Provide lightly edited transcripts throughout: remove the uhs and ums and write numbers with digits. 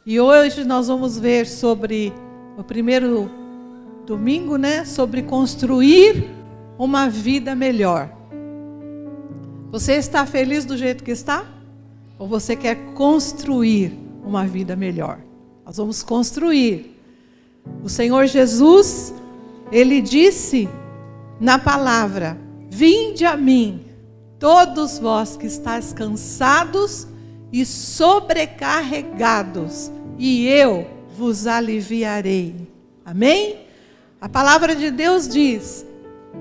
E hoje nós vamos ver sobre o primeiro domingo, né? Sobre construir uma vida melhor. Você está feliz do jeito que está? Ou você quer construir uma vida melhor? Nós vamos construir. O Senhor Jesus, Ele disse na palavra: vinde a mim, todos vós que estáis cansados e sobrecarregados, e eu vos aliviarei. Amém? A palavra de Deus diz,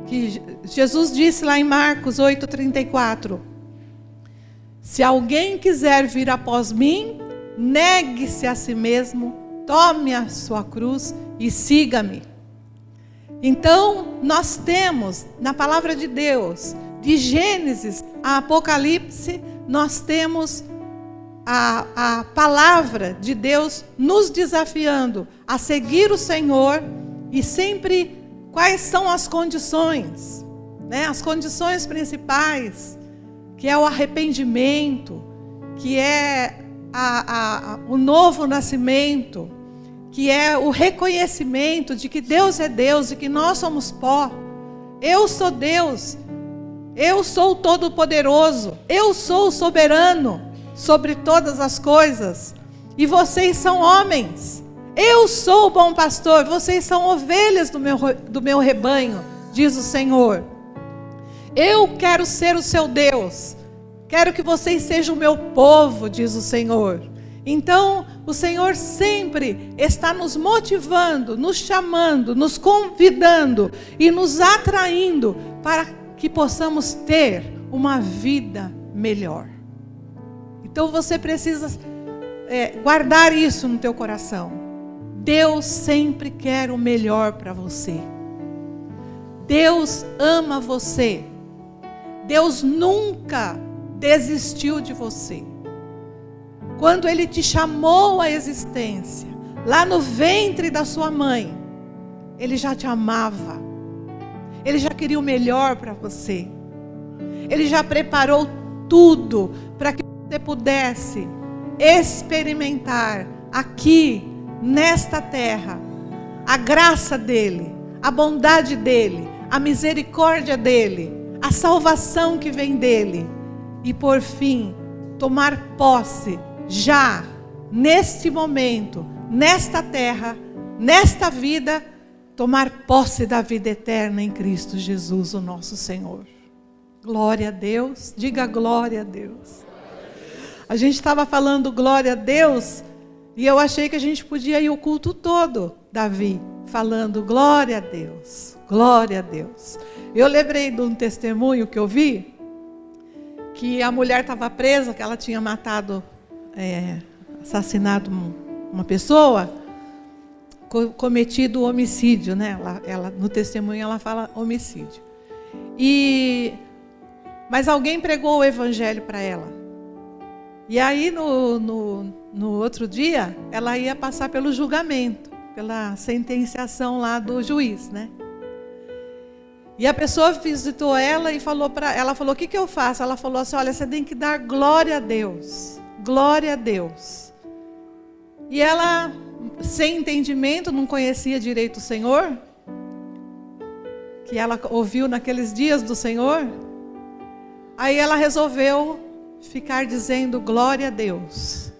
que Jesus disse lá em Marcos 8:34, se alguém quiser vir após mim, negue-se a si mesmo, tome a sua cruz e siga-me. Então, nós temos na palavra de Deus, de Gênesis a Apocalipse, nós temos a palavra de Deus nos desafiando a seguir o Senhor. E sempre, quais são as condições, né? As condições principais, que é o arrependimento, que é o novo nascimento, que é o reconhecimento de que Deus é Deus e que nós somos pó. Eu sou Deus, eu sou o Todo-Poderoso, eu sou o soberano sobre todas as coisas, e vocês são homens. Eu sou o bom pastor, vocês são ovelhas do meu rebanho, diz o Senhor. Eu quero ser o seu Deus, quero que vocês sejam o meu povo, diz o Senhor. Então, o Senhor sempre está nos motivando, nos chamando, nos convidando e nos atraindo para que possamos ter uma vida melhor. Então você precisa guardar isso no teu coração. Deus sempre quer o melhor para você. Deus ama você. Deus nunca desistiu de você. Quando Ele te chamou à existência, lá no ventre da sua mãe, Ele já te amava. Ele já queria o melhor para você. Ele já preparou tudo para que você pudesse experimentar aqui, nesta terra, a graça dEle, a bondade dEle, a misericórdia dEle, a salvação que vem dEle. E por fim, tomar posse já, neste momento, nesta terra, nesta vida, tomar posse da vida eterna em Cristo Jesus, o nosso Senhor. Glória a Deus, diga glória a Deus. A gente estava falando glória a Deus, e eu achei que a gente podia ir o culto todo, Davi, falando glória a Deus, glória a Deus. Eu lembrei de um testemunho que eu vi, que a mulher estava presa, que ela tinha matado, assassinado uma pessoa, cometido homicídio, né? Ela, no testemunho ela fala homicídio. Mas alguém pregou o evangelho para ela. E aí no outro dia, ela ia passar pelo julgamento, pela sentenciação lá do juiz, né? E a pessoa visitou ela e falou para ela, falou: o que eu faço? Ela falou assim: olha, você tem que dar glória a Deus, glória a Deus. E ela, sem entendimento, não conhecia direito o Senhor, que ela ouviu naqueles dias do Senhor. Aí ela resolveu ficar dizendo glória a Deus,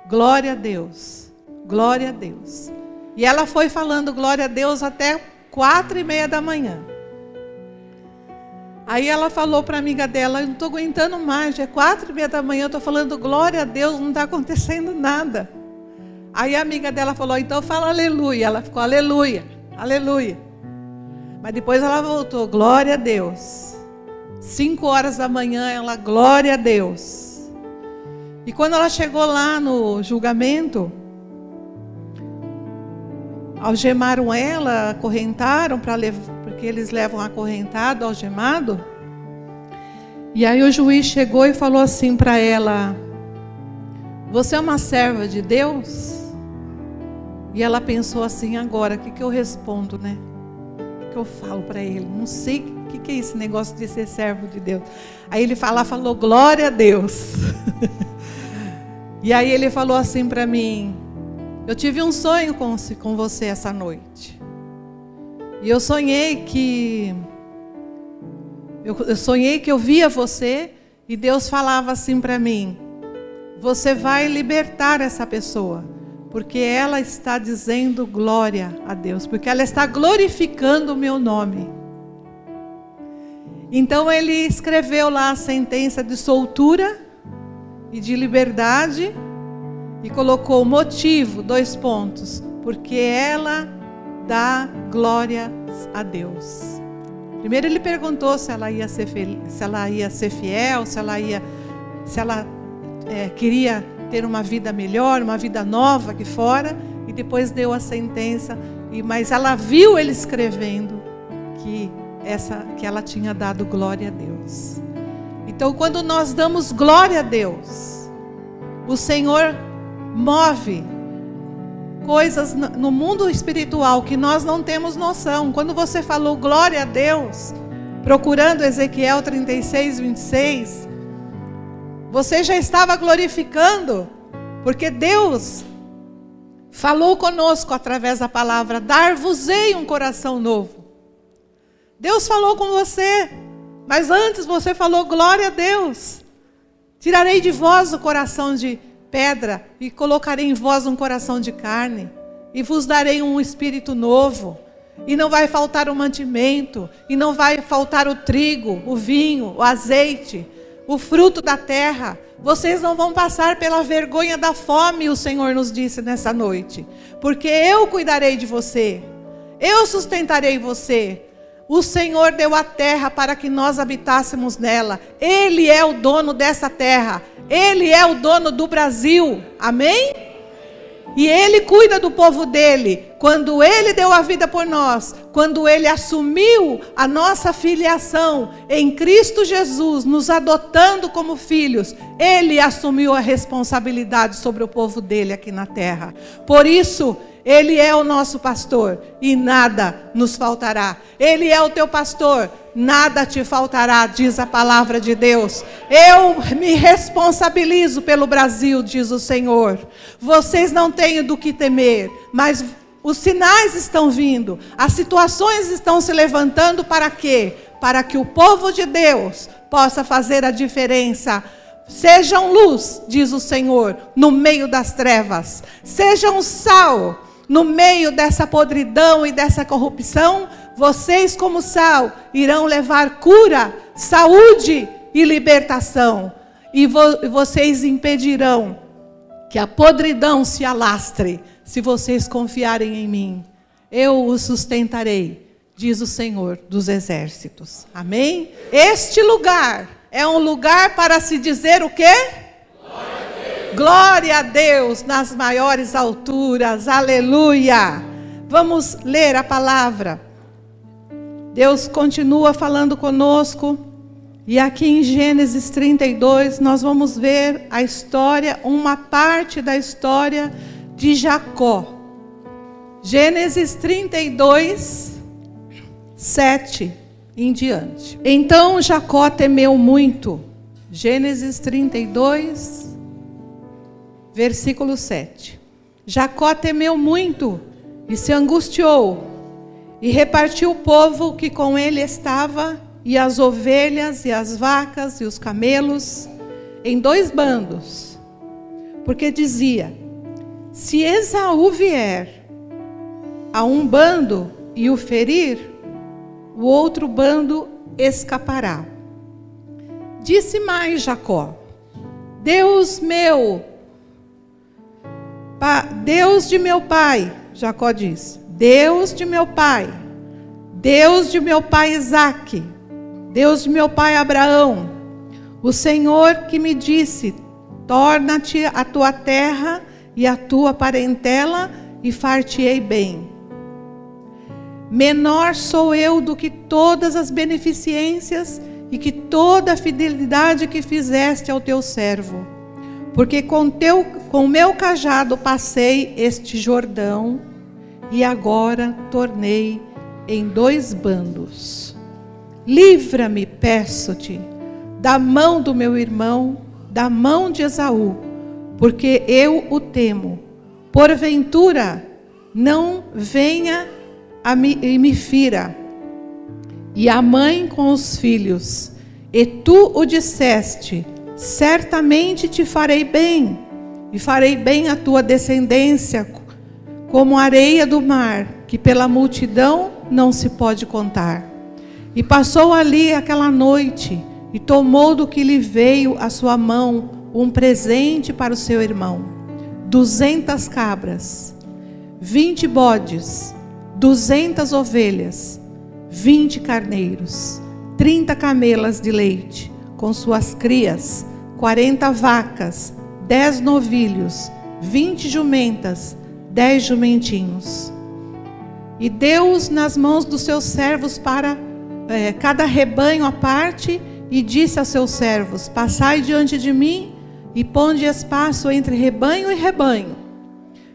glória a Deus, glória a Deus. E ela foi falando glória a Deus até 4:30 da manhã. Aí ela falou para a amiga dela: eu não estou aguentando mais, já é 4:30 da manhã, eu estou falando glória a Deus, não está acontecendo nada. Aí a amiga dela falou: então fala aleluia. Ela ficou aleluia, aleluia. Mas depois ela voltou, glória a Deus. 5h da manhã, ela, glória a Deus. E quando ela chegou lá no julgamento, algemaram ela, acorrentaram, porque eles levam acorrentado, algemado. E aí o juiz chegou e falou assim para ela: você é uma serva de Deus? E ela pensou assim: agora, o que eu respondo, né? O que eu falo para ele? Não sei o que é esse negócio de ser servo de Deus. Aí ele falou glória a Deus. E aí ele falou assim para mim: Eu tive um sonho com você essa noite. E eu sonhei que eu via você e Deus falava assim para mim: você vai libertar essa pessoa, porque ela está dizendo glória a Deus, porque ela está glorificando o meu nome. Então ele escreveu lá a sentença de soltura e de liberdade e colocou o motivo, 2 pontos, porque ela dá glória a Deus. Primeiro ele perguntou se ela ia ser fiel, se ela queria ter uma vida melhor, uma vida nova aqui fora, e depois deu a sentença, mas ela viu ele escrevendo que ela tinha dado glória a Deus. Então, quando nós damos glória a Deus, o Senhor move coisas no mundo espiritual que nós não temos noção. Quando você falou glória a Deus, procurando Ezequiel 36, 26, você já estava glorificando, porque Deus falou conosco através da palavra: dar-vos-ei um coração novo. Deus falou com você, mas antes você falou glória a Deus. Tirarei de vós o coração de pedra e colocarei em vós um coração de carne, e vos darei um espírito novo, e não vai faltar o mantimento, e não vai faltar o trigo, o vinho, o azeite, o fruto da terra. Vocês não vão passar pela vergonha da fome, o Senhor nos disse nessa noite, porque eu cuidarei de você, eu sustentarei você. O Senhor deu a terra para que nós habitássemos nela. Ele é o dono dessa terra. Ele é o dono do Brasil. Amém? E Ele cuida do povo dele. Quando Ele deu a vida por nós, quando Ele assumiu a nossa filiação em Cristo Jesus, nos adotando como filhos, Ele assumiu a responsabilidade sobre o povo dele aqui na terra. Por isso, Ele é o nosso pastor e nada nos faltará. Ele é o teu pastor, nada te faltará, diz a palavra de Deus. Eu me responsabilizo pelo Brasil, diz o Senhor. Vocês não têm do que temer, mas os sinais estão vindo, as situações estão se levantando para quê? Para que o povo de Deus possa fazer a diferença. Sejam luz, diz o Senhor, no meio das trevas. Sejam sal. No meio dessa podridão e dessa corrupção, vocês como sal irão levar cura, saúde e libertação. E vocês impedirão que a podridão se alastre, se vocês confiarem em mim. Eu os sustentarei, diz o Senhor dos exércitos. Amém? Este lugar é um lugar para se dizer o quê? Glória a Deus nas maiores alturas, aleluia. Vamos ler a palavra. Deus continua falando conosco. E aqui em Gênesis 32, nós vamos ver a história, uma parte da história de Jacó. Gênesis 32, 7 em diante. Então Jacó temeu muito. Gênesis 32, versículo 7. Jacó temeu muito e se angustiou, e repartiu o povo que com ele estava, e as ovelhas, e as vacas, e os camelos, em 2 bandos. Porque dizia: se Esaú vier a um bando e o ferir, o outro bando escapará. Disse mais Jacó: Deus meu, Deus de meu pai, Jacó diz, Deus de meu pai, Deus de meu pai Isaque, Deus de meu pai Abraão, o Senhor que me disse: torna-te a tua terra e a tua parentela e far-te-ei bem. Menor sou eu do que todas as beneficências e que toda a fidelidade que fizeste ao teu servo. Porque com o meu cajado passei este Jordão, e agora tornei em 2 bandos. Livra-me, peço-te, da mão do meu irmão, da mão de Esaú, porque eu o temo, porventura não venha e me fira. E a mãe com os filhos, e tu o disseste, certamente te farei bem, e farei bem a tua descendência, como a areia do mar, que pela multidão não se pode contar. E passou ali aquela noite, e tomou do que lhe veio à sua mão um presente para o seu irmão: 200 cabras, 20 bodes, 200 ovelhas, 20 carneiros, 30 camelas de leite, com suas crias, 40 vacas, 10 novilhos, 20 jumentas, 10 jumentinhos. E deu-os nas mãos dos seus servos para cada rebanho à parte, e disse aos seus servos: passai diante de mim, e ponde espaço entre rebanho e rebanho.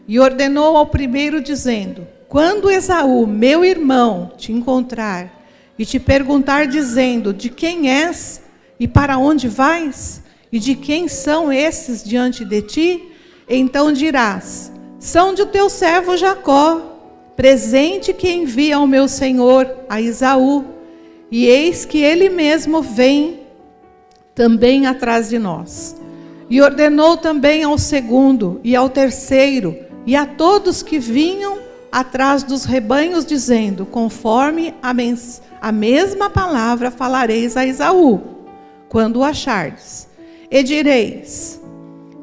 E ordenou ao primeiro, dizendo: quando Esaú, meu irmão, te encontrar e te perguntar, dizendo: de quem és e para onde vais? E de quem são esses diante de ti? Então dirás: são de teu servo Jacó, presente que envia ao meu senhor, a Esaú. E eis que ele mesmo vem também atrás de nós. E ordenou também ao segundo e ao terceiro e a todos que vinham atrás dos rebanhos, dizendo: conforme a mesma palavra falareis a Esaú, quando o achardes. E direis: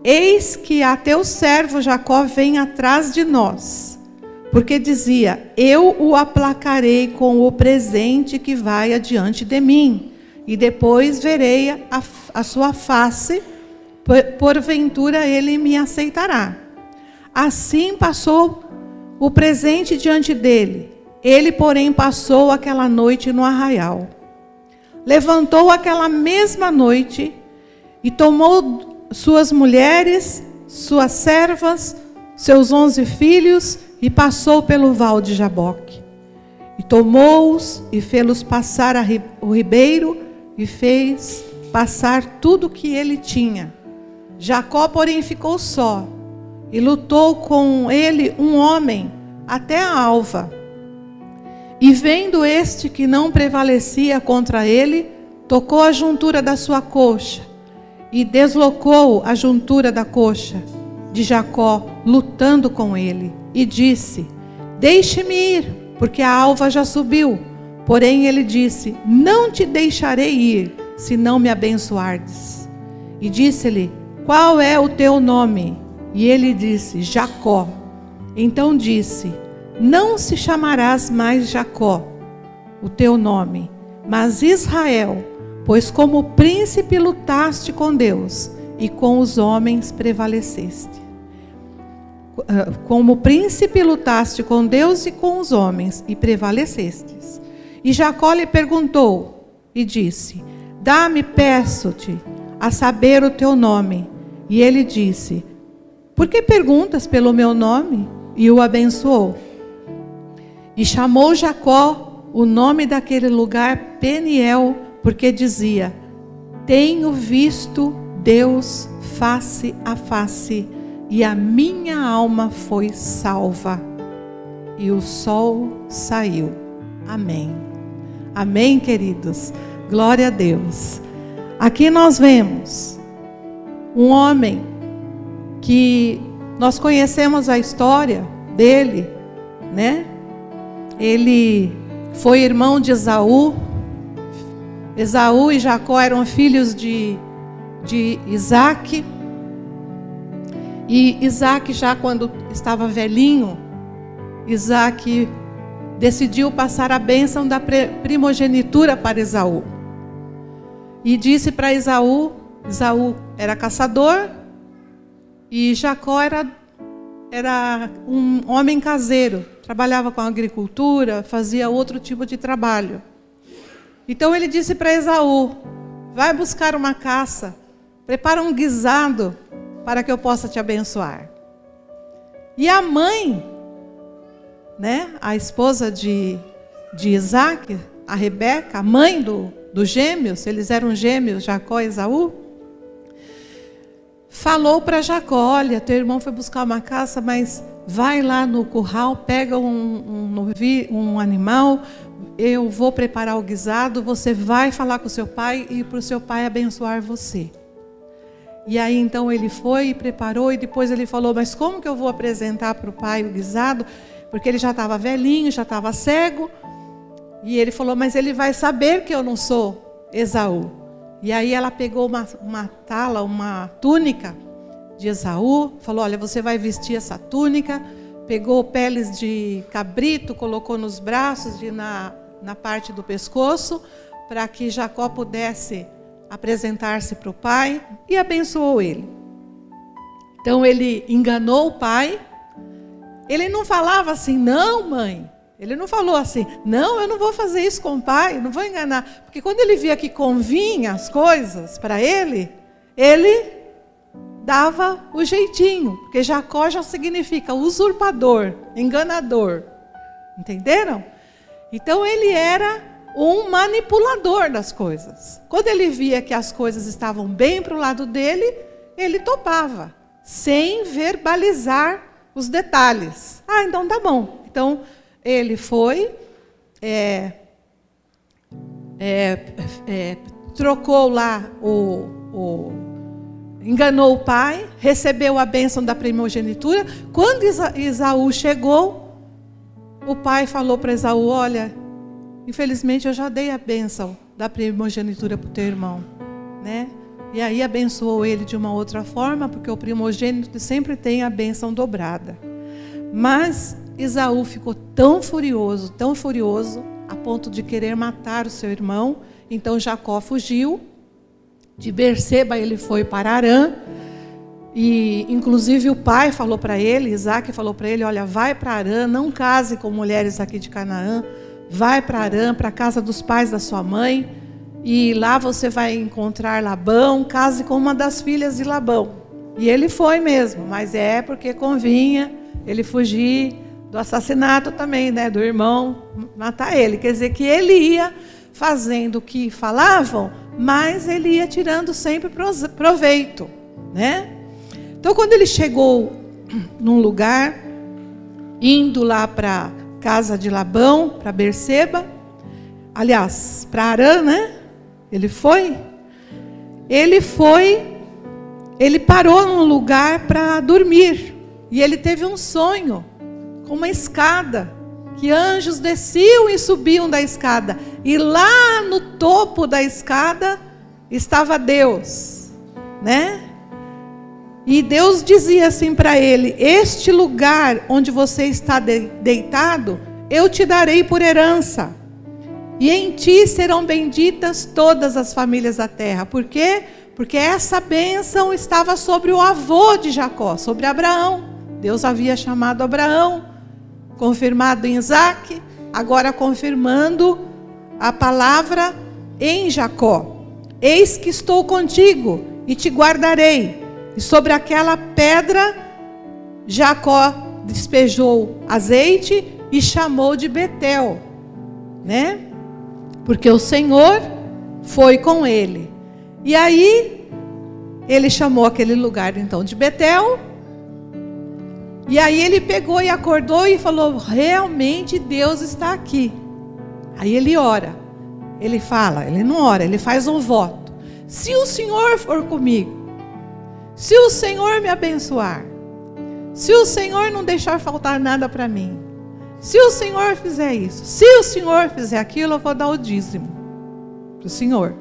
eis que a teu servo Jacó vem atrás de nós, porque dizia: eu o aplacarei com o presente que vai adiante de mim, e depois verei a sua face, porventura ele me aceitará. Assim passou o presente diante dele. Ele, porém, passou aquela noite no arraial. Levantou aquela mesma noite e tomou suas mulheres, suas servas, seus 11 filhos, e passou pelo val de Jaboque. E tomou-os e fê-los passar o ribeiro, e fez passar tudo o que ele tinha. Jacó, porém, ficou só, e lutou com ele um homem até a alva. E vendo este que não prevalecia contra ele, tocou a juntura da sua coxa, e deslocou a juntura da coxa de Jacó, lutando com ele. E disse: deixe-me ir, porque a alva já subiu. Porém ele disse: não te deixarei ir, se não me abençoardes. E disse-lhe: qual é o teu nome? E ele disse: Jacó. Então disse: não se chamarás mais Jacó, o teu nome, mas Israel, pois como príncipe lutaste com Deus, e com os homens prevaleceste. Como príncipe lutaste com Deus e com os homens, e prevalecestes. E Jacó lhe perguntou, e disse: dá-me, peço-te, a saber o teu nome. E ele disse: por que perguntas pelo meu nome? E o abençoou. E chamou Jacó o nome daquele lugar Peniel, porque dizia: tenho visto Deus face a face, e a minha alma foi salva. E o sol saiu. Amém. Amém, queridos. Glória a Deus. Aqui nós vemos um homem que nós conhecemos a história dele, né? Ele foi irmão de Esaú. Esaú e Jacó eram filhos de Isaac. E Isaac, já quando estava velhinho, Isaac decidiu passar a bênção da primogenitura para Esaú. E disse para Esaú era caçador, e Jacó era um homem caseiro, trabalhava com agricultura, fazia outro tipo de trabalho. Então ele disse para Esaú: vai buscar uma caça, prepara um guisado para que eu possa te abençoar. E a mãe, né, a esposa de Isaac, a Rebeca, a mãe dos gêmeos, eles eram gêmeos, Jacó e Esaú, falou para Jacó: olha, teu irmão foi buscar uma caça, mas vai lá no curral, pega um animal, eu vou preparar o guisado, você vai falar com o seu pai e para o seu pai abençoar você. E aí então ele foi e preparou, e depois ele falou: mas como que eu vou apresentar para o pai o guisado? Porque ele já estava velhinho, já estava cego. E ele falou: mas ele vai saber que eu não sou Esaú. E aí ela pegou uma tala, uma túnica de Esaú, falou: olha, você vai vestir essa túnica. Pegou peles de cabrito, colocou nos braços e na parte do pescoço, para que Jacó pudesse apresentar-se para o pai, e abençoou ele. Então ele enganou o pai. Ele não falava assim: não, mãe. Ele não falou assim: não, eu não vou fazer isso com o pai, não vou enganar. Porque quando ele via que convinha as coisas para ele, ele dava o jeitinho. Porque Jacó já significa usurpador, enganador. Entenderam? Então ele era um manipulador das coisas. Quando ele via que as coisas estavam bem para o lado dele, ele topava, sem verbalizar os detalhes. Ah, então tá bom. Então ele foi, trocou lá enganou o pai, recebeu a bênção da primogenitura. Quando Esaú chegou, o pai falou para Esaú: olha, infelizmente eu já dei a bênção da primogenitura para o teu irmão, né? E aí abençoou ele de uma outra forma, porque o primogênito sempre tem a bênção dobrada. Mas Esaú ficou tão furioso, a ponto de querer matar o seu irmão. Então Jacó fugiu. De Berseba ele foi para Harã. E inclusive o pai falou para ele, Isaac falou para ele: olha, vai para Harã, não case com mulheres aqui de Canaã. Vai para Harã, para a casa dos pais da sua mãe. E lá você vai encontrar Labão, case com uma das filhas de Labão. E ele foi mesmo, mas porque convinha ele fugir do assassinato também, né, do irmão, matar ele. Quer dizer que ele ia fazendo o que falavam, mas ele ia tirando sempre proveito, né? Então quando ele chegou num lugar, indo lá para casa de Labão, para Berseba, aliás, para Harã, né? Ele parou num lugar para dormir. E ele teve um sonho com uma escada, que anjos desciam e subiam da escada. E lá no topo da escada estava Deus, né? E Deus dizia assim para ele: este lugar onde você está deitado, eu te darei por herança. E em ti serão benditas todas as famílias da terra. Por quê? Porque essa bênção estava sobre o avô de Jacó, sobre Abraão. Deus havia chamado Abraão, confirmado em Isaac, agora confirmando a palavra em Jacó. Eis que estou contigo e te guardarei. E sobre aquela pedra, Jacó despejou azeite e chamou de Betel, né? Porque o Senhor foi com ele. E aí, ele chamou aquele lugar então de Betel. E aí ele pegou e acordou e falou: realmente Deus está aqui. Aí ele ora. Ele fala, ele não ora, ele faz um voto. Se o Senhor for comigo, se o Senhor me abençoar, se o Senhor não deixar faltar nada para mim, se o Senhor fizer isso, se o Senhor fizer aquilo, eu vou dar o dízimo para o Senhor.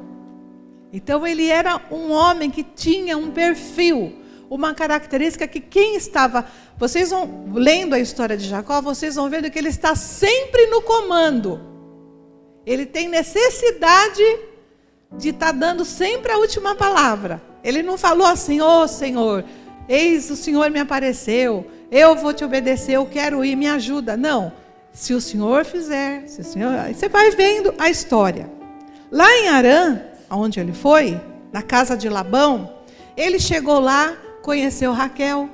Então ele era um homem que tinha um perfil, uma característica que quem estava... Vocês vão lendo a história de Jacó, vocês vão vendo que ele está sempre no comando. Ele tem necessidade de estar dando sempre a última palavra. Ele não falou assim: ô Senhor, eis o Senhor me apareceu, eu vou te obedecer, eu quero ir, me ajuda. Não, se o Senhor fizer, se o Senhor... Aí você vai vendo a história. Lá em Harã, onde ele foi, na casa de Labão, ele chegou lá, conheceu Raquel,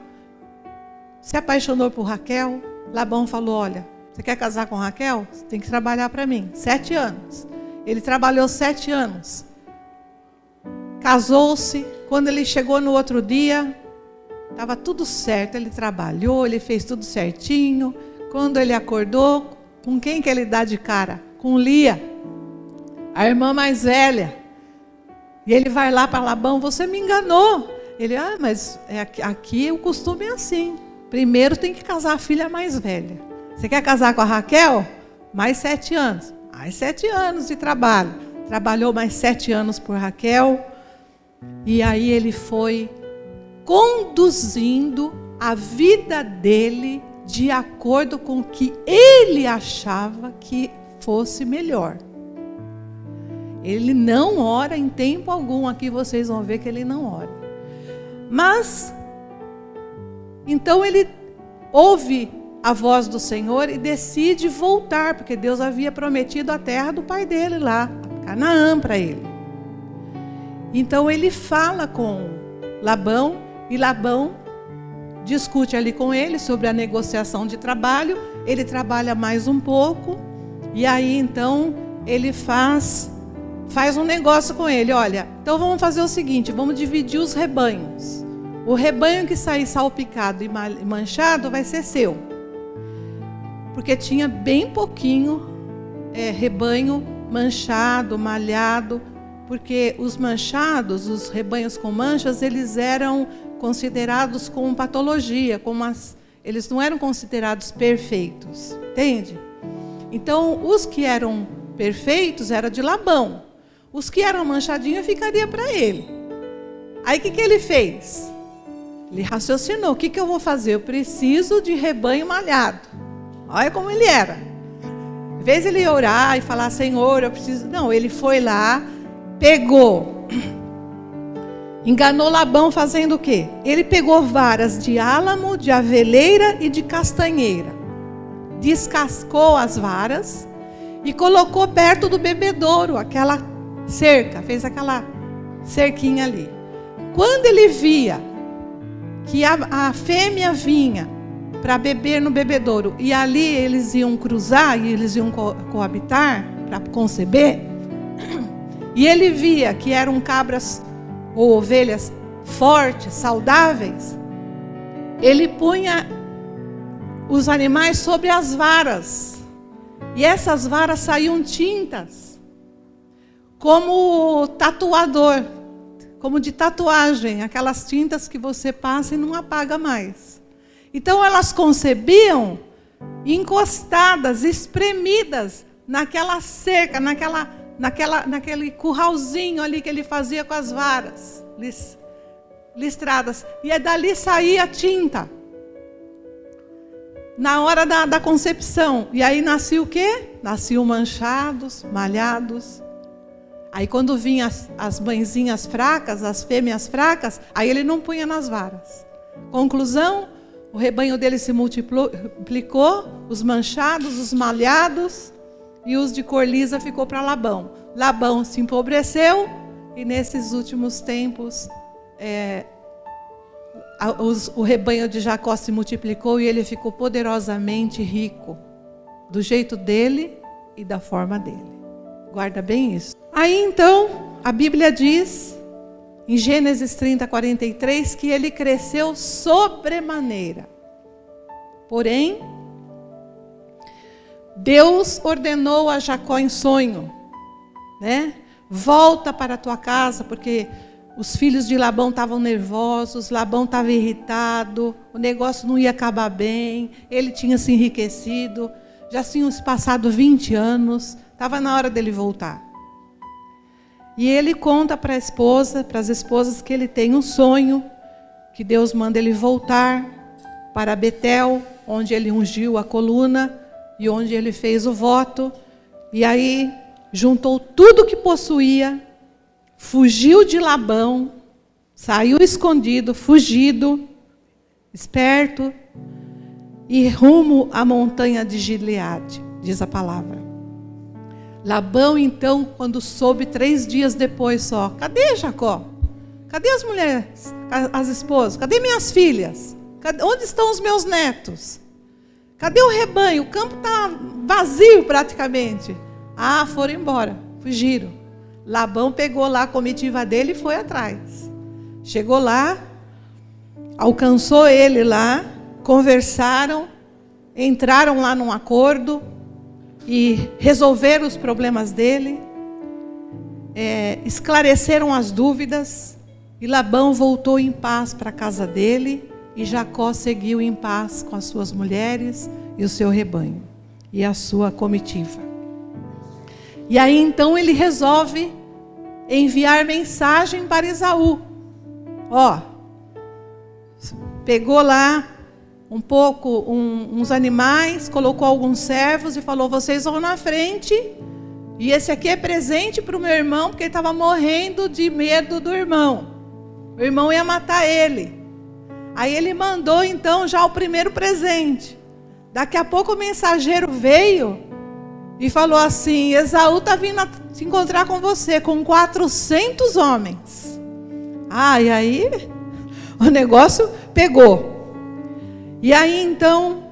se apaixonou por Raquel. Labão falou: olha, você quer casar com Raquel? Você tem que trabalhar para mim, 7 anos. Ele trabalhou 7 anos. casou-se. Quando ele chegou no outro dia, estava tudo certo. Ele trabalhou, ele fez tudo certinho. Quando ele acordou, com quem que ele dá de cara? Com Lia, a irmã mais velha. E ele vai lá para Labão: você me enganou. Ele: mas aqui o costume é assim. Primeiro tem que casar a filha mais velha. Você quer casar com a Raquel? Mais 7 anos. Mais 7 anos de trabalho. Trabalhou mais 7 anos por Raquel. E aí ele foi conduzindo a vida dele de acordo com o que ele achava que fosse melhor. Ele não ora em tempo algum. Aqui vocês vão ver que ele não ora. Mas, então ele ouve a voz do Senhor e decide voltar, porque Deus havia prometido a terra do pai dele lá, Canaã, para ele. Então ele fala com Labão, e Labão discute ali com ele sobre a negociação de trabalho. Ele trabalha mais um pouco, e aí então ele faz um negócio com ele. Olha, então vamos fazer o seguinte: vamos dividir os rebanhos. O rebanho que sair salpicado e manchado vai ser seu. Porque tinha bem pouquinho rebanho manchado, malhado, porque os manchados, os rebanhos com manchas, eles eram considerados com patologia, eles não eram considerados perfeitos, entende? Então, os que eram perfeitos eram de Labão, os que eram manchadinhos ficaria para ele. Aí o que ele fez? Ele raciocinou: o que eu vou fazer? Eu preciso de rebanho malhado. Olha como ele era. Em vez de ele orar e falar: Senhor, eu preciso... Não, ele foi lá, pegou, enganou Labão fazendo o quê? Ele pegou varas de álamo, de aveleira e de castanheira. Descascou as varas e colocou perto do bebedouro, aquela cerca, fez aquela cerquinha ali. Quando ele via que a fêmea vinha para beber no bebedouro, e ali eles iam cruzar e eles iam coabitar para conceber, e ele via que eram cabras ou ovelhas fortes, saudáveis, ele punha os animais sobre as varas, e essas varas saíam tintas, como tatuador, como de tatuagem, aquelas tintas que você passa e não apaga mais. Então elas concebiam encostadas, espremidas naquela cerca, naquele curralzinho ali que ele fazia com as varas listradas. E dali saía a tinta na hora da concepção. E aí nascia o quê? Nasciam manchados, malhados. Aí quando vinham as mãezinhas fracas, as fêmeas fracas, aí ele não punha nas varas. Conclusão, o rebanho dele se multiplicou, os manchados, os malhados, e os de cor lisa ficou para Labão. Labão se empobreceu, e nesses últimos tempos, o rebanho de Jacó se multiplicou e ele ficou poderosamente rico, do jeito dele e da forma dele. Guarda bem isso. Aí então, a Bíblia diz, em Gênesis 30, 43, que ele cresceu sobremaneira. Porém, Deus ordenou a Jacó em sonho, né? Volta para a tua casa, porque os filhos de Labão estavam nervosos, Labão estava irritado, o negócio não ia acabar bem, ele tinha se enriquecido, já tinham se passado 20 anos, estava na hora dele voltar. E ele conta para as esposas que ele tem um sonho, que Deus manda ele voltar para Betel, onde ele ungiu a coluna e onde ele fez o voto. E aí juntou tudo que possuía, fugiu de Labão, saiu escondido, fugido, esperto, e rumo à montanha de Gileade, diz a palavra. Labão, então, quando soube 3 dias depois só, cadê Jacó? Cadê as mulheres, as esposas? Cadê minhas filhas? Onde estão os meus netos? Cadê o rebanho? O campo está vazio praticamente. Foram embora, fugiram. Labão pegou lá a comitiva dele e foi atrás. Chegou lá, alcançou ele lá, conversaram, entraram lá num acordo e resolveram os problemas dele, esclareceram as dúvidas, e Labão voltou em paz para a casa dele, e Jacó seguiu em paz com as suas mulheres e o seu rebanho e a sua comitiva. E aí então ele resolve enviar mensagem para Esaú. Pegou lá uns animais, colocou alguns servos e falou: vocês vão na frente, e esse aqui é presente para o meu irmão, porque ele estava morrendo de medo do irmão. O irmão ia matar ele. Aí ele mandou então já o primeiro presente. Daqui a pouco o mensageiro veio e falou assim: Esaú está vindo se encontrar com você, com 400 homens. E aí o negócio pegou. E aí então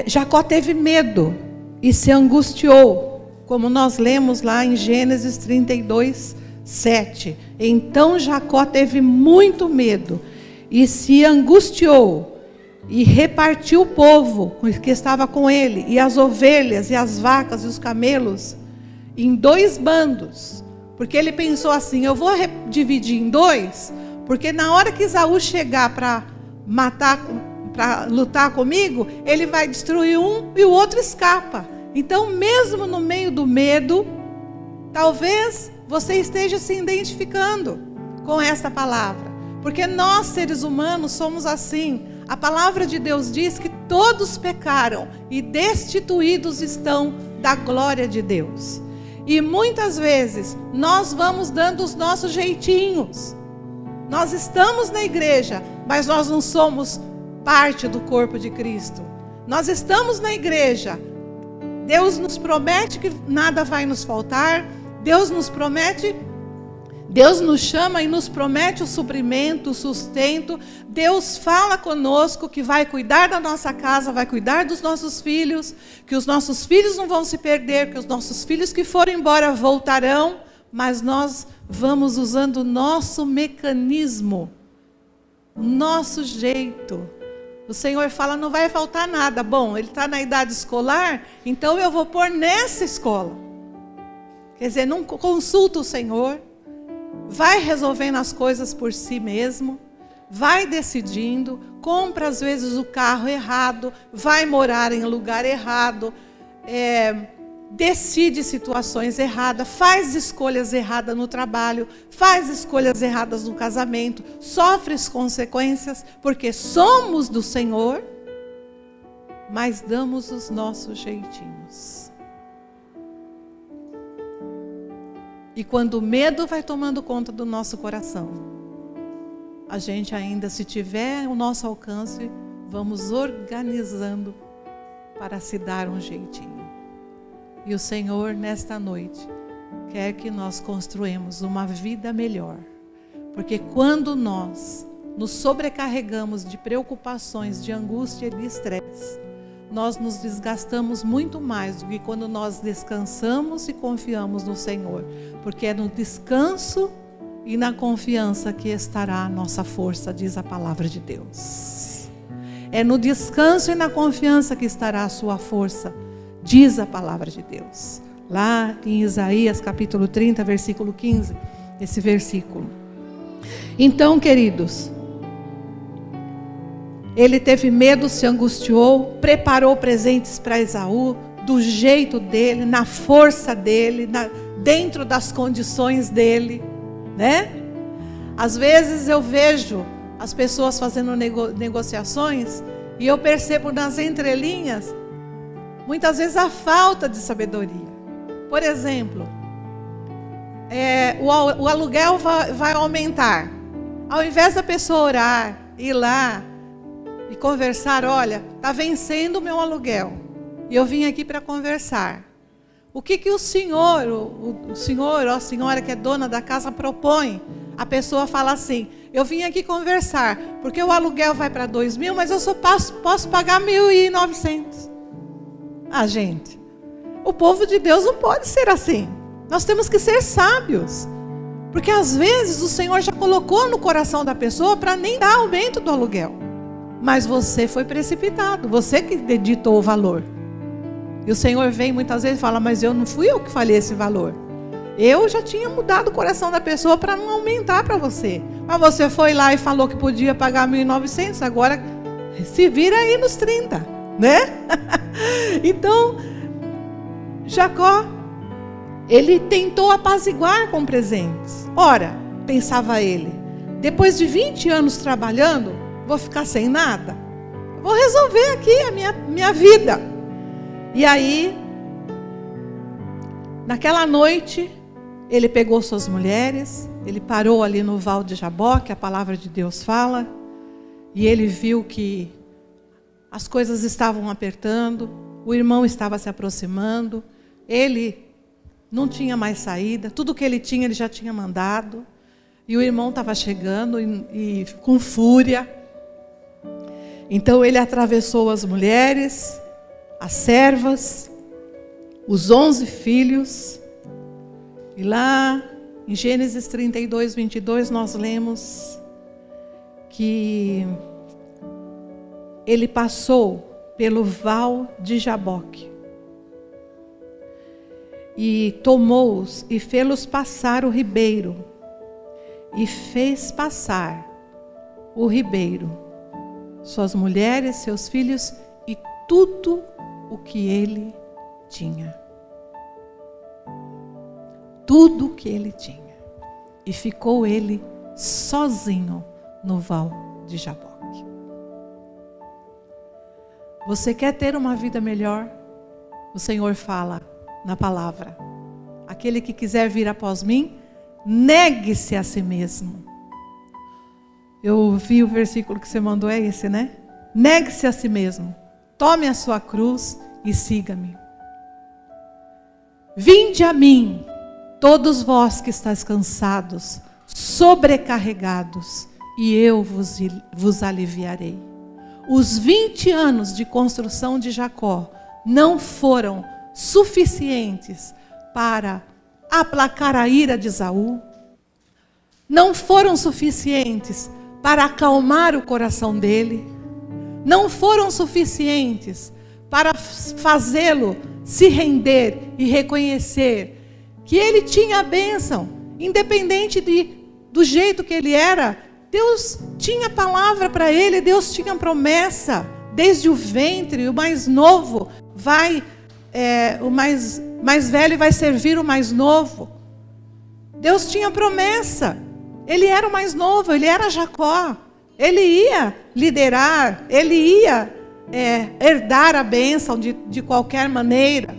Jacó teve medo e se angustiou, como nós lemos lá em Gênesis 32:7. Então Jacó teve muito medo e se angustiou, e repartiu o povo que estava com ele, e as ovelhas, e as vacas, e os camelos, em 2 bandos. Porque ele pensou assim: eu vou dividir em 2, porque na hora que Esaú chegar para matar, para lutar comigo, ele vai destruir um e o outro escapa. Então, mesmo no meio do medo, talvez você esteja se identificando com essa palavra. Porque nós, seres humanos, somos assim. A palavra de Deus diz que todos pecaram e destituídos estão da glória de Deus. E muitas vezes nós vamos dando os nossos jeitinhos. Nós estamos na igreja, mas nós não somos parte do corpo de Cristo. Nós estamos na igreja. Deus nos promete que nada vai nos faltar. Deus nos chama e nos promete o suprimento, o sustento. Deus fala conosco que vai cuidar da nossa casa, vai cuidar dos nossos filhos, que os nossos filhos não vão se perder, que os nossos filhos que foram embora voltarão, mas nós vamos usando o nosso mecanismo, o nosso jeito. O Senhor fala: não vai faltar nada. Bom, ele está na idade escolar, então eu vou pôr nessa escola. Quer dizer, não consulta o Senhor, vai resolvendo as coisas por si mesmo, vai decidindo, compra às vezes o carro errado, vai morar em lugar errado, decide situações erradas, faz escolhas erradas no trabalho, faz escolhas erradas no casamento, sofre as consequências, porque somos do Senhor, mas damos os nossos jeitinhos. E quando o medo vai tomando conta do nosso coração, a gente ainda, se tiver o nosso alcance, vamos organizando para se dar um jeitinho. E o Senhor, nesta noite, quer que nós construamos uma vida melhor. Porque quando nós nos sobrecarregamos de preocupações, de angústia e de estresse, nós nos desgastamos muito mais do que quando nós descansamos e confiamos no Senhor. Porque é no descanso e na confiança que estará a nossa força, diz a palavra de Deus. É no descanso e na confiança que estará a sua força, diz a palavra de Deus. Lá em Isaías capítulo 30, versículo 15, esse versículo. Então, queridos, ele teve medo, se angustiou, preparou presentes para Esaú, do jeito dele, na força dele, dentro das condições dele, né? Às vezes eu vejo as pessoas fazendo negociações e eu percebo nas entrelinhas, muitas vezes, a falta de sabedoria. Por exemplo, o aluguel vai aumentar. Ao invés da pessoa orar, ir lá e conversar: olha, está vencendo o meu aluguel e eu vim aqui para conversar. O que o senhor, o senhor ou a senhora que é dona da casa propõe? A pessoa fala assim: eu vim aqui conversar, porque o aluguel vai para 2.000, mas eu só posso pagar 1.900. Ah, gente, o povo de Deus não pode ser assim. Nós temos que ser sábios. Porque às vezes o Senhor já colocou no coração da pessoa para nem dar aumento do aluguel. Mas você foi precipitado, você que ditou o valor. E o Senhor vem muitas vezes e fala, mas não fui eu que falei esse valor. Eu já tinha mudado o coração da pessoa para não aumentar para você. Mas você foi lá e falou que podia pagar 1.900, agora se vira aí nos 30, né? Então, Jacó, ele tentou apaziguar com presentes. Ora, pensava ele, depois de 20 anos trabalhando, vou ficar sem nada? Vou resolver aqui a minha vida. E aí, naquela noite, ele pegou suas mulheres, ele parou ali no Val de Jaboque, a palavra de Deus fala, e ele viu que as coisas estavam apertando, o irmão estava se aproximando, ele não tinha mais saída, tudo que ele tinha ele já tinha mandado, e o irmão estava chegando e com fúria. Então ele atravessou as mulheres, as servas, os 11 filhos, e lá em Gênesis 32, 22 nós lemos que ele passou pelo Val de Jaboque e tomou-os e fê-los passar o ribeiro, e fez passar o ribeiro, suas mulheres, seus filhos e tudo o que ele tinha. Tudo o que ele tinha. E ficou ele sozinho no Val de Jaboque. Você quer ter uma vida melhor? O Senhor fala na palavra: aquele que quiser vir após mim, negue-se a si mesmo. Eu vi o versículo que você mandou, é esse, né? Negue-se a si mesmo, tome a sua cruz e siga-me. Vinde a mim, todos vós que estáis cansados, sobrecarregados, e eu vos aliviarei. Os 20 anos de construção de Jacó não foram suficientes para aplacar a ira de Esaú, não foram suficientes para acalmar o coração dele, não foram suficientes para fazê-lo se render e reconhecer que ele tinha a bênção, independente do jeito que ele era. Deus tinha palavra para ele, Deus tinha promessa, desde o ventre, o mais novo o mais velho vai servir o mais novo. Deus tinha promessa, ele era o mais novo, ele era Jacó, ele ia liderar, ele ia herdar a bênção de qualquer maneira,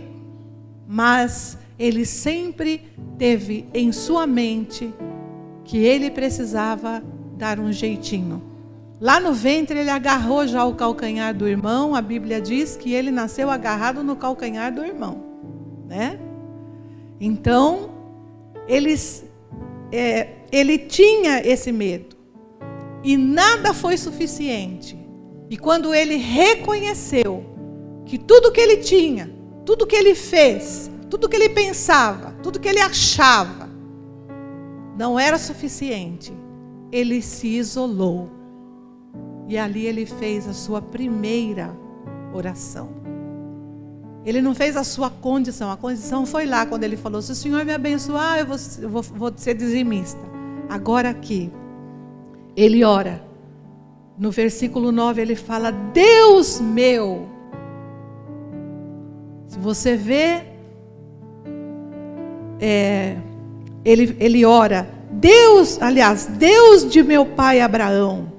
mas ele sempre teve em sua mente que ele precisava dar um jeitinho. Lá no ventre ele agarrou já o calcanhar do irmão, a Bíblia diz que ele nasceu agarrado no calcanhar do irmão, né? Então, ele tinha esse medo, e nada foi suficiente. E quando ele reconheceu que tudo que ele tinha, tudo que ele fez, tudo que ele pensava, tudo que ele achava, não era suficiente, ele se isolou. E ali ele fez a sua primeira oração. Ele não fez a sua condição. A condição foi lá quando ele falou: se o Senhor me abençoar, eu vou ser dizimista. Agora aqui, ele ora. No versículo 9 ele fala: Deus meu. Se você vê, ele ora: Deus de meu pai Abraão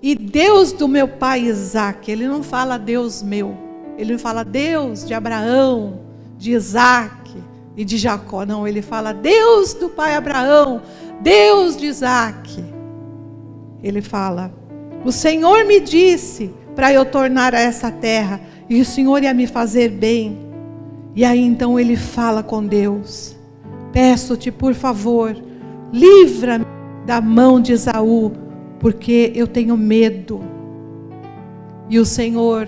e Deus do meu pai Isaque. Ele não fala Deus meu, ele não fala Deus de Abraão, de Isaque e de Jacó, não, ele fala Deus do pai Abraão, Deus de Isaque. Ele fala: o Senhor me disse para eu tornar a essa terra, e o Senhor ia me fazer bem. E aí então ele fala com Deus: peço-te, por favor, livra-me da mão de Esaú, porque eu tenho medo. E o Senhor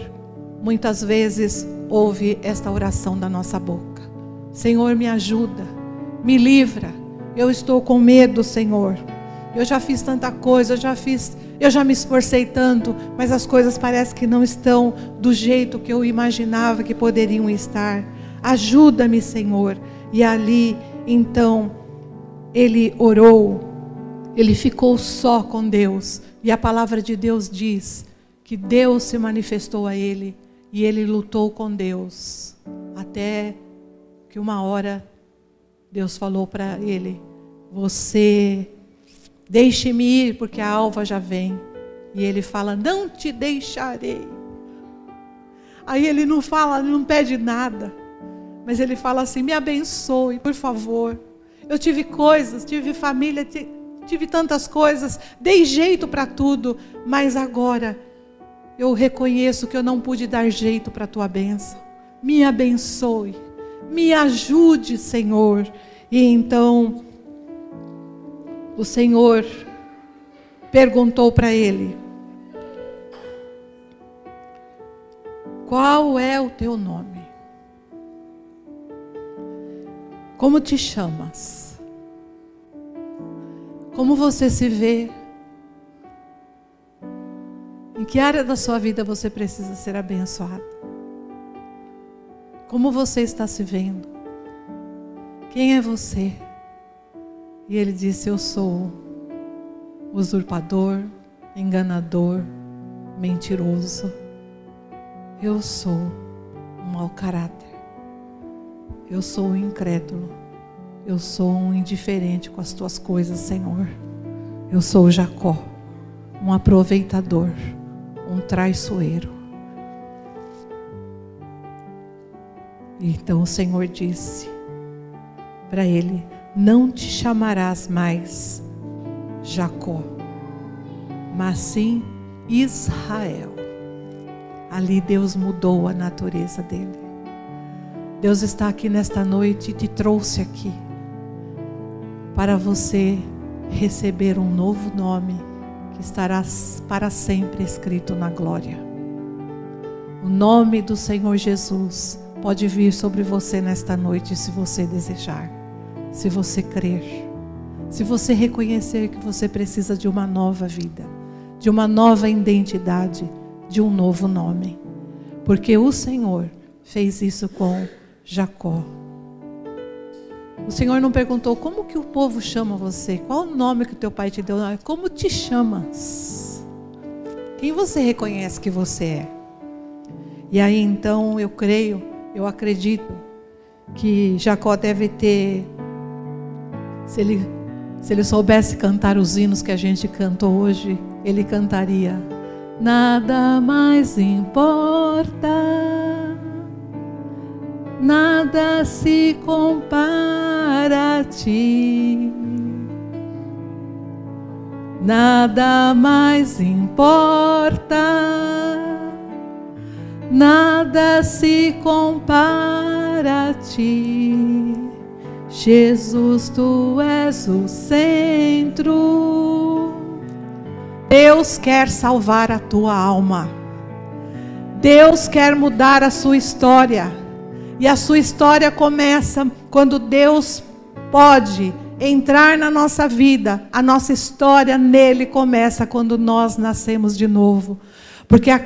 muitas vezes ouve esta oração da nossa boca. Senhor, me ajuda, me livra. Eu estou com medo, Senhor. Eu já fiz tanta coisa, eu já me esforcei tanto, mas as coisas parecem que não estão do jeito que eu imaginava que poderiam estar. Ajuda-me, Senhor. E ali, então, ele orou, ele ficou só com Deus. E a palavra de Deus diz que Deus se manifestou a ele e ele lutou com Deus. Até que uma hora Deus falou para ele: você deixe-me ir, porque a alva já vem. E ele fala: não te deixarei. Aí ele não fala, não pede nada, mas ele fala assim: me abençoe, por favor. Eu tive coisas, tive família, tive tantas coisas, dei jeito para tudo, mas agora eu reconheço que eu não pude dar jeito para a tua bênção. Me abençoe, me ajude, Senhor. E então o Senhor perguntou para ele: qual é o teu nome? Como te chamas? Como você se vê? Em que área da sua vida você precisa ser abençoado? Como você está se vendo? Quem é você? E ele disse: eu sou usurpador, enganador, mentiroso. Eu sou um mau caráter. Eu sou um incrédulo. Eu sou um indiferente com as tuas coisas, Senhor. Eu sou Jacó, um aproveitador, um traiçoeiro. E então o Senhor disse para ele: não te chamarás mais Jacó, mas sim Israel. Ali Deus mudou a natureza dele. Deus está aqui nesta noite e te trouxe aqui para você receber um novo nome que estará para sempre escrito na glória. O nome do Senhor Jesus pode vir sobre você nesta noite, se você desejar, se você crer, se você reconhecer que você precisa de uma nova vida, de uma nova identidade, de um novo nome, porque o Senhor fez isso com Jacó. O Senhor não perguntou: como que o povo chama você? Qual o nome que o teu pai te deu? Não, como te chamas? Quem você reconhece que você é? E aí então eu creio, eu acredito que Jacó deve ter, se ele soubesse cantar os hinos que a gente cantou hoje, ele cantaria: nada mais importa, nada se compara a ti, nada mais importa, nada se compara a ti. Jesus, tu és o centro. Deus quer salvar a tua alma. Deus quer mudar a sua história. E a sua história começa quando Deus pode entrar na nossa vida. A nossa história nele começa quando nós nascemos de novo. Porque a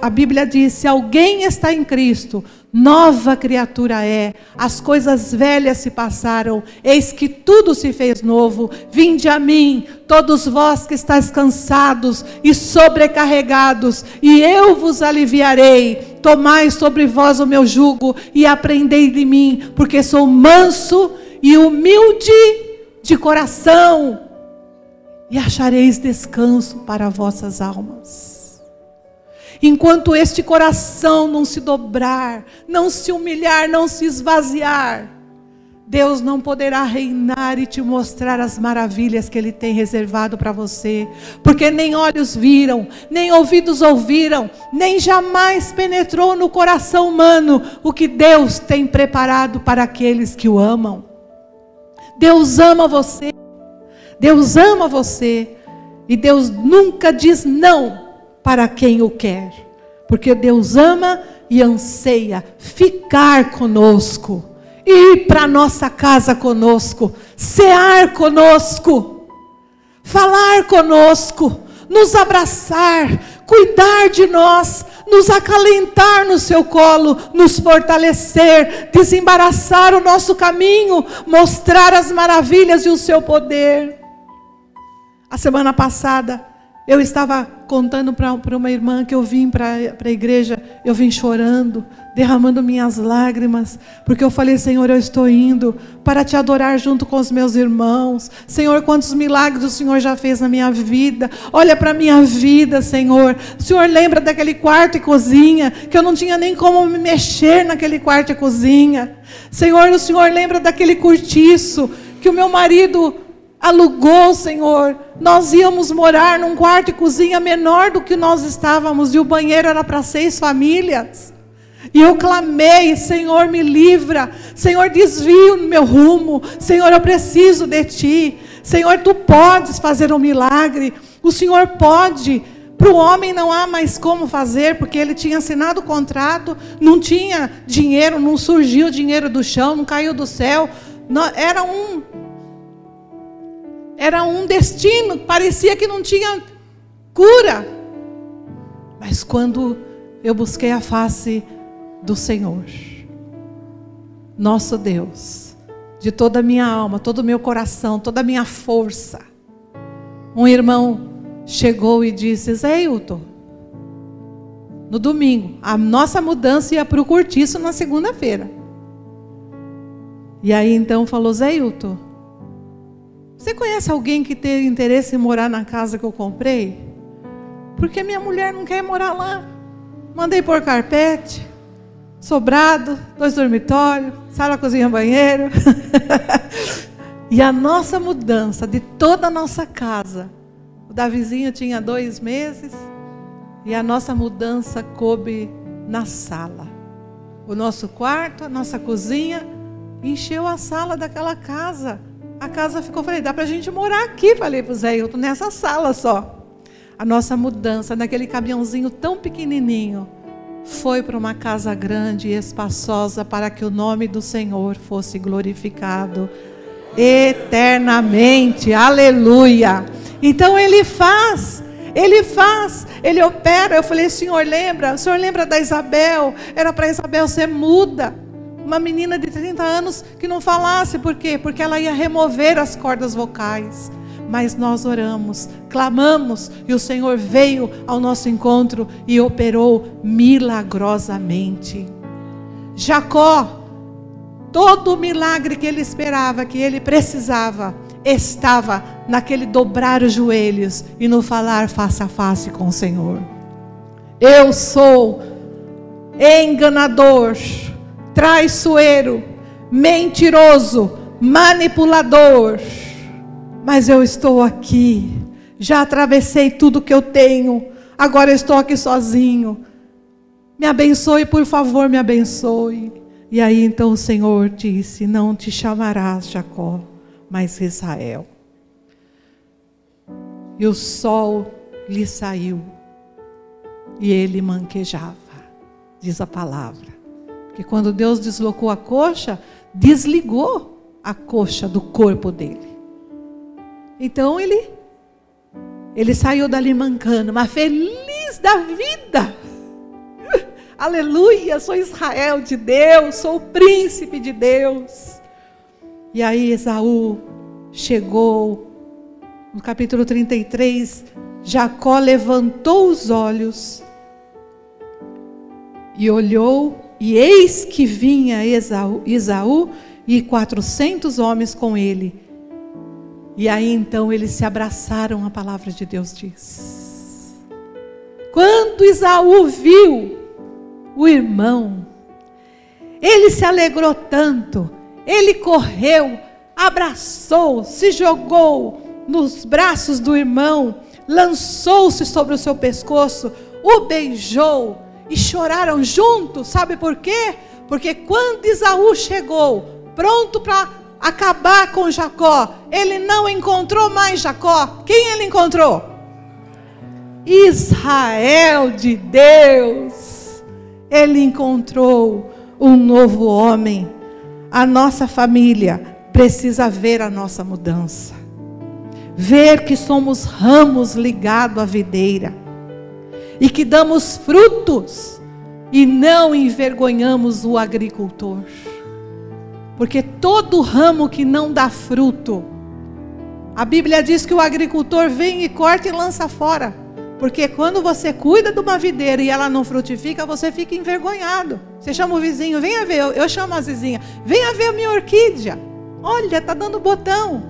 Bíblia diz: se alguém está em Cristo, nova criatura é. As coisas velhas se passaram, eis que tudo se fez novo. Vinde a mim, todos vós que estáis cansados e sobrecarregados, e eu vos aliviarei. Tomai sobre vós o meu jugo e aprendei de mim, porque sou manso e humilde de coração, e achareis descanso para vossas almas. Enquanto este coração não se dobrar, não se humilhar, não se esvaziar, Deus não poderá reinar e te mostrar as maravilhas que Ele tem reservado para você. Porque nem olhos viram, nem ouvidos ouviram, nem jamais penetrou no coração humano o que Deus tem preparado para aqueles que o amam. Deus ama você. Deus ama você. E Deus nunca diz não para quem o quer, porque Deus ama e anseia ficar conosco, ir para nossa casa conosco, cear conosco, falar conosco, nos abraçar, cuidar de nós, nos acalentar no seu colo, nos fortalecer, desembaraçar o nosso caminho, mostrar as maravilhas e o seu poder. A semana passada, eu estava contando para uma irmã que eu vim para a igreja, eu vim chorando, derramando minhas lágrimas, porque eu falei: Senhor, eu estou indo para te adorar junto com os meus irmãos. Senhor, quantos milagres o Senhor já fez na minha vida. Olha para a minha vida, Senhor. O Senhor lembra daquele quarto e cozinha, que eu não tinha nem como me mexer naquele quarto e cozinha. Senhor, o Senhor lembra daquele cortiço que o meu marido alugou, Senhor. Nós íamos morar num quarto e cozinha menor do que nós estávamos, e o banheiro era para 6 famílias. E eu clamei: Senhor, me livra. Senhor, desvia o meu rumo. Senhor, eu preciso de Ti. Senhor, Tu podes fazer um milagre. O Senhor pode. Para o homem não há mais como fazer, porque ele tinha assinado o contrato, não tinha dinheiro, não surgiu dinheiro do chão, não caiu do céu. Era um destino, parecia que não tinha cura. Mas quando eu busquei a face do Senhor, nosso Deus, de toda a minha alma, todo o meu coração, toda a minha força, um irmão chegou e disse: Zé Hilton, no domingo, a nossa mudança ia para o cortiço na segunda-feira. E aí então falou: Zé Hilton, você conhece alguém que tem interesse em morar na casa que eu comprei? Porque minha mulher não quer morar lá. Mandei pôr carpete, sobrado, 2 dormitórios, sala, cozinha, banheiro. E a nossa mudança de toda a nossa casa, o Davizinho tinha 2 meses, e a nossa mudança coube na sala. O nosso quarto, a nossa cozinha, encheu a sala daquela casa. A casa ficou, falei: dá para a gente morar aqui, falei para o Zé Hilton, nessa sala só. A nossa mudança, naquele caminhãozinho tão pequenininho, foi para uma casa grande e espaçosa, para que o nome do Senhor fosse glorificado eternamente. Aleluia! Então Ele faz, Ele opera. Eu falei: Senhor, o Senhor lembra da Isabel? Era para Isabel ser muda. Uma menina de 30 anos que não falasse. Por quê? Porque ela ia remover as cordas vocais. Mas nós oramos, clamamos, e o Senhor veio ao nosso encontro e operou milagrosamente. Jacó, todo o milagre que ele esperava, que ele precisava, estava naquele dobrar os joelhos e no falar face a face com o Senhor. Eu sou enganador, traiçoeiro, mentiroso, manipulador, mas eu estou aqui, já atravessei tudo que eu tenho, agora eu estou aqui sozinho. Me abençoe, por favor, me abençoe. E aí então o Senhor disse: não te chamarás Jacó, mas Israel. E o sol lhe saiu e ele manquejava, diz a palavra. Que quando Deus deslocou a coxa, desligou a coxa do corpo dele. Então ele saiu dali mancando, mas feliz da vida. Aleluia, sou Israel de Deus, sou o príncipe de Deus. E aí Esaú chegou, no capítulo 33, Jacó levantou os olhos e olhou, e eis que vinha Esaú e 400 homens com ele. E aí então eles se abraçaram, a palavra de Deus diz. Quando Esaú viu o irmão, ele se alegrou tanto, ele correu, abraçou, se jogou nos braços do irmão, lançou-se sobre o seu pescoço, o beijou e choraram juntos. Sabe por quê? Porque quando Esaú chegou, pronto para acabar com Jacó, ele não encontrou mais Jacó. Quem ele encontrou? Israel de Deus. Ele encontrou um novo homem. A nossa família precisa ver a nossa mudança. Ver que somos ramos ligados à videira. E que damos frutos. E não envergonhamos o agricultor. Porque todo ramo que não dá fruto, a Bíblia diz que o agricultor vem e corta e lança fora. Porque quando você cuida de uma videira e ela não frutifica, você fica envergonhado. Você chama o vizinho, venha ver, eu chamo as vizinhas, venha ver a minha orquídea. Olha, está dando botão.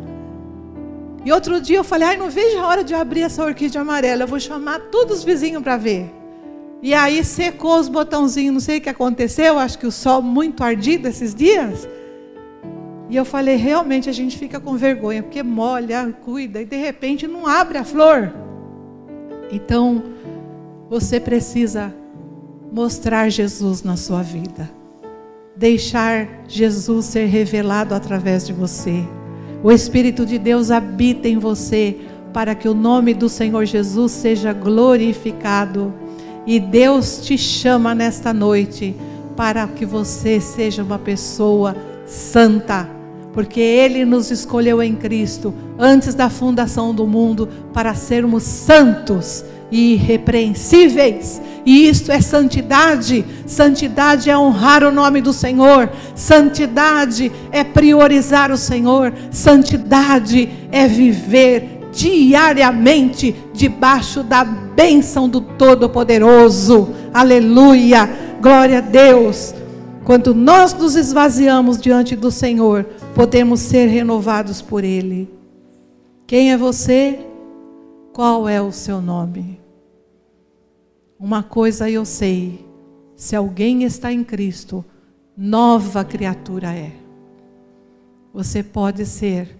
E outro dia eu falei, não vejo a hora de abrir essa orquídea amarela, eu vou chamar todos os vizinhos para ver. E aí secou os botãozinhos, não sei o que aconteceu, acho que o sol muito ardido esses dias. E eu falei, realmente a gente fica com vergonha, porque molha, cuida, e de repente não abre a flor. Então, você precisa mostrar Jesus na sua vida. Deixar Jesus ser revelado através de você. O Espírito de Deus habita em você, para que o nome do Senhor Jesus seja glorificado. E Deus te chama nesta noite, para que você seja uma pessoa santa. Porque Ele nos escolheu em Cristo, antes da fundação do mundo, para sermos santos e irrepreensíveis. E isto é santidade. Santidade é honrar o nome do Senhor. Santidade é priorizar o Senhor. Santidade é viver diariamente debaixo da bênção do Todo-Poderoso. Aleluia, glória a Deus. Quando nós nos esvaziamos diante do Senhor, podemos ser renovados por Ele. Quem é você? Qual é o seu nome? Uma coisa eu sei, se alguém está em Cristo, nova criatura é. Você pode ser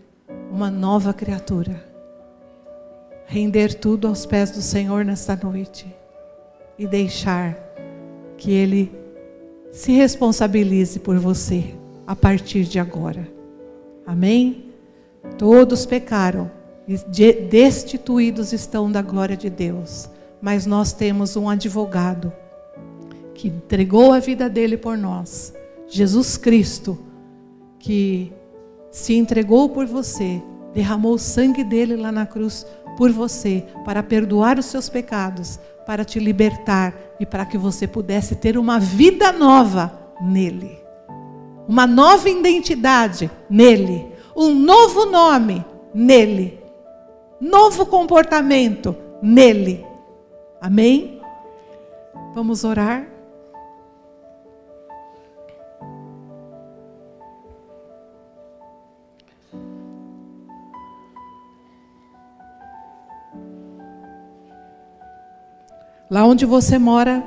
uma nova criatura. Render tudo aos pés do Senhor nesta noite e deixar que Ele se responsabilize por você a partir de agora. Amém? Todos pecaram e destituídos estão da glória de Deus. Mas nós temos um advogado que entregou a vida dele por nós. Jesus Cristo, que se entregou por você, derramou o sangue dele lá na cruz por você, para perdoar os seus pecados, para te libertar e para que você pudesse ter uma vida nova nele. Uma nova identidade nele. Um novo nome nele. Novo comportamento nele. Amém? Vamos orar? Lá onde você mora,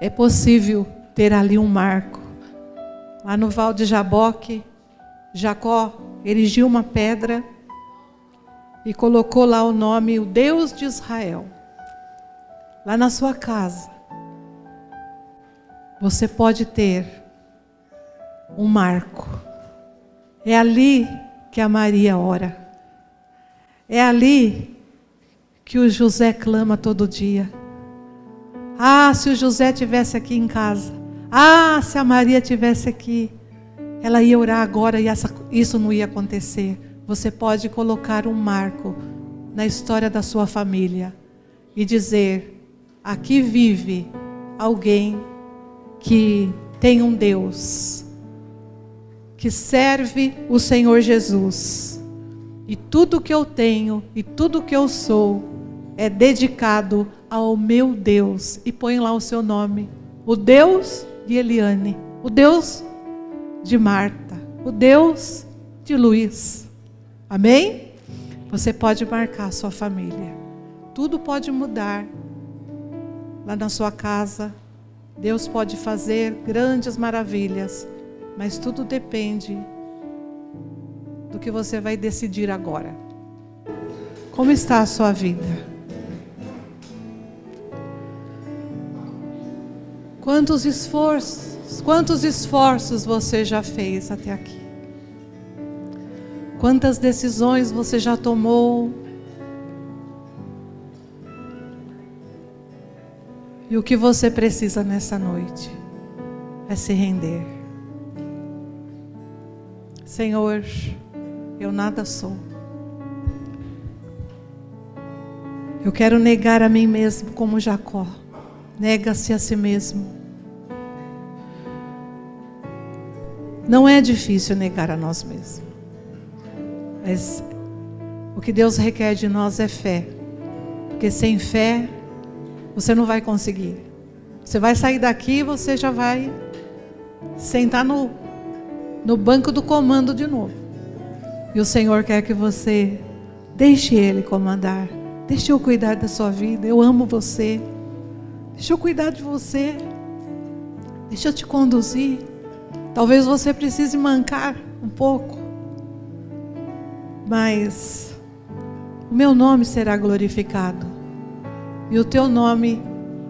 é possível ter ali um marco. Lá no Val de Jaboque, Jacó erigiu uma pedra e colocou lá o nome, o Deus de Israel. Lá na sua casa, você pode ter um marco. É ali que a Maria ora. É ali que o José clama todo dia. Ah, se o José tivesse aqui em casa. Ah, se a Maria tivesse aqui. Ela ia orar agora e isso não ia acontecer. Você pode colocar um marco na história da sua família e dizer: aqui vive alguém que tem um Deus, que serve o Senhor Jesus. E tudo que eu tenho e tudo que eu sou é dedicado ao meu Deus. E põe lá o seu nome. O Deus de Eliane, o Deus de Marta, o Deus de Luiz. Amém? Você pode marcar a sua família. Tudo pode mudar lá na sua casa. Deus pode fazer grandes maravilhas, mas tudo depende do que você vai decidir agora. Como está a sua vida? Quantos esforços você já fez até aqui? Quantas decisões você já tomou? E o que você precisa nessa noite é se render. Senhor, eu nada sou. Eu quero negar a mim mesmo como Jacó. Nega-se a si mesmo. Não é difícil negar a nós mesmos. Mas o que Deus requer de nós é fé. Porque sem fé, você não vai conseguir. Você vai sair daqui e você já vai sentar no banco do comando de novo. E o Senhor quer que você deixe Ele comandar. Deixa eu cuidar da sua vida. Eu amo você. Deixa eu cuidar de você. Deixa eu te conduzir. Talvez você precise mancar um pouco. Mas o meu nome será glorificado. E o teu nome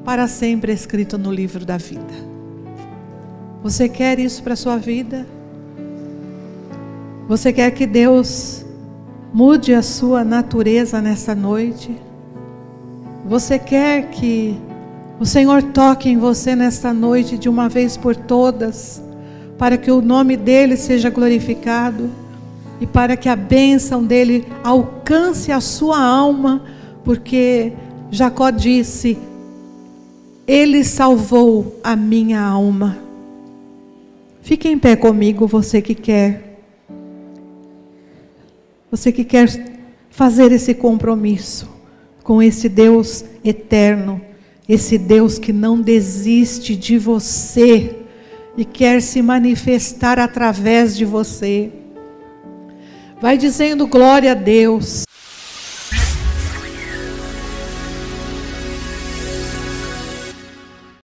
para sempre é escrito no livro da vida. Você quer isso para a sua vida? Você quer que Deus mude a sua natureza nessa noite? Você quer que o Senhor toque em você nesta noite de uma vez por todas, para que o nome dEle seja glorificado e para que a bênção dEle alcance a sua alma, porque Jacó disse: Ele salvou a minha alma. Fique em pé comigo, você que quer fazer esse compromisso com esse Deus eterno, esse Deus que não desiste de você e quer se manifestar através de você. Vai dizendo glória a Deus.